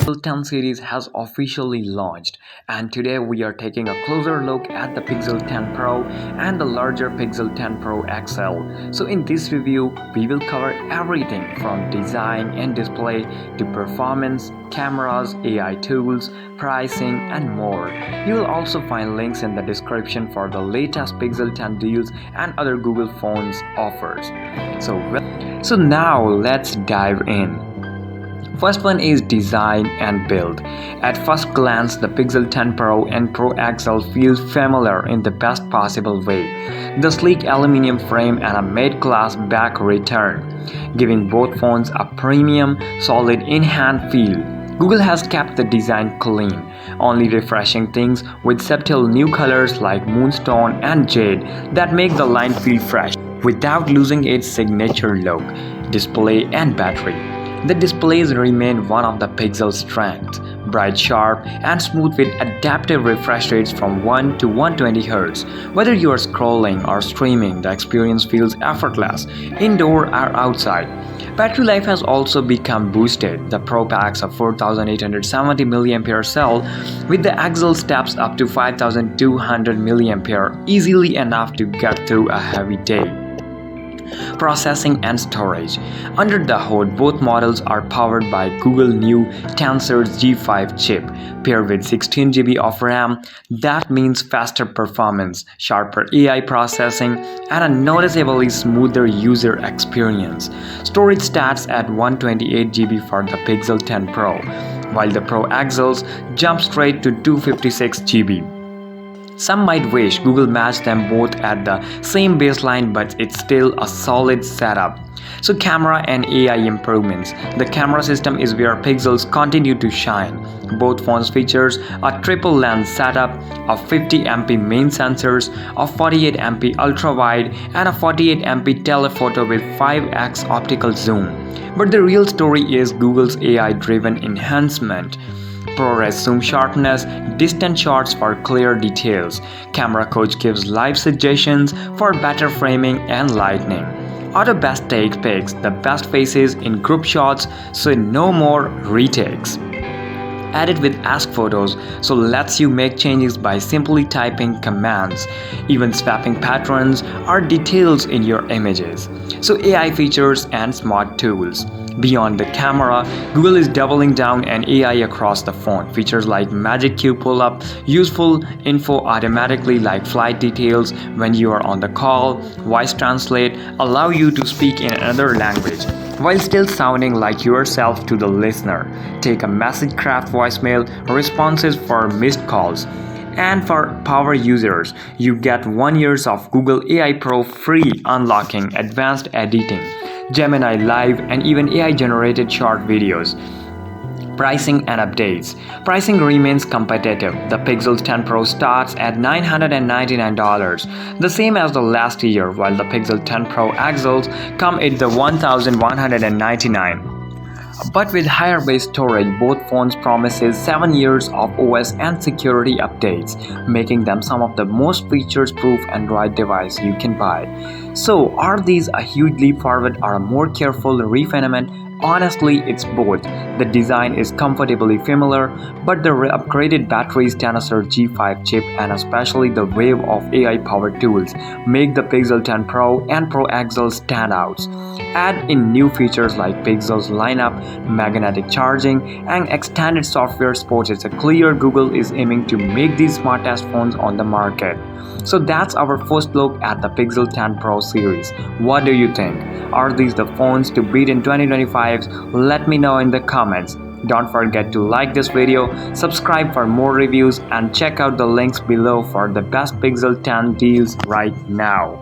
Pixel 10 series has officially launched, and today we are taking a closer look at the Pixel 10 Pro and the larger Pixel 10 Pro XL. So in this review, we will cover everything from design and display to performance, cameras, AI tools, pricing, and more. You will also find links in the description for the latest Pixel 10 deals and other Google phones offers. So now let's dive in. First one is design and build. At first glance, the Pixel 10 Pro and Pro XL feels familiar in the best possible way. The sleek aluminum frame and a mid-class back return, giving both phones a premium, solid in-hand feel. Google has kept the design clean, only refreshing things with subtle new colors like moonstone and jade that make the line feel fresh without losing its signature look, display, and battery. The displays remain one of the Pixel's strengths, bright, sharp, and smooth with adaptive refresh rates from 1 to 120 Hz. Whether you are scrolling or streaming, the experience feels effortless, indoor or outside. Battery life has also become boosted. The Pro packs a 4870 mAh cell, with the XL steps up to 5200 mAh, easily enough to get through a heavy day. Processing and storage. Under the hood, both models are powered by Google's new Tensor G5 chip, paired with 16 GB of RAM. That means faster performance, sharper AI processing, and a noticeably smoother user experience. Storage starts at 128 GB for the Pixel 10 Pro, while the Pro XLs jump straight to 256 GB. Some might wish Google matched them both at the same baseline, but it's still a solid setup. So camera and AI improvements. The camera system is where Pixels continue to shine. Both phones features a triple lens setup, a 50MP main sensors, a 48MP ultra-wide, and a 48MP telephoto with 5x optical zoom. But the real story is Google's AI-driven enhancement. ProRes zoom sharpness, distant shots for clear details. Camera Coach gives live suggestions for better framing and lighting. Auto Best takes pics the best faces in group shots, so no more retakes. Added with Ask Photos, so lets you make changes by simply typing commands, even swapping patterns or details in your images. So AI features and smart tools. Beyond the camera, Google is doubling down on AI across the phone. Features like Magic Queue pull-up, useful info automatically like flight details when you are on the call, voice translate, allow you to speak in another language while still sounding like yourself to the listener. Take a message craft voicemail, responses for missed calls. And for power users, you get 1 year of Google AI Pro free, unlocking advanced editing, Gemini Live, and even AI-generated short videos. Pricing and updates. Pricing remains competitive. The Pixel 10 Pro starts at $999, the same as the last year, while the Pixel 10 Pro XLs come at the $1,199. But with higher base storage, both phones promises 7 years of OS and security updates, making them some of the most features-proof Android device you can buy. So, are these a huge leap forward or a more careful refinement? Honestly, it's both. The design is comfortably familiar, but the upgraded batteries, Tensor G5 chip, and especially the wave of AI-powered tools make the Pixel 10 Pro and Pro XL standouts. Add in new features like Pixel's lineup, magnetic charging, and extended software support. It's clear Google is aiming to make these smartest phones on the market. So that's our first look at the Pixel 10 Pro series. What do you think? Are these the phones to beat in 2025? Let me know in the comments. Don't forget to like this video, subscribe for more reviews, and check out the links below for the best Pixel 10 deals right now.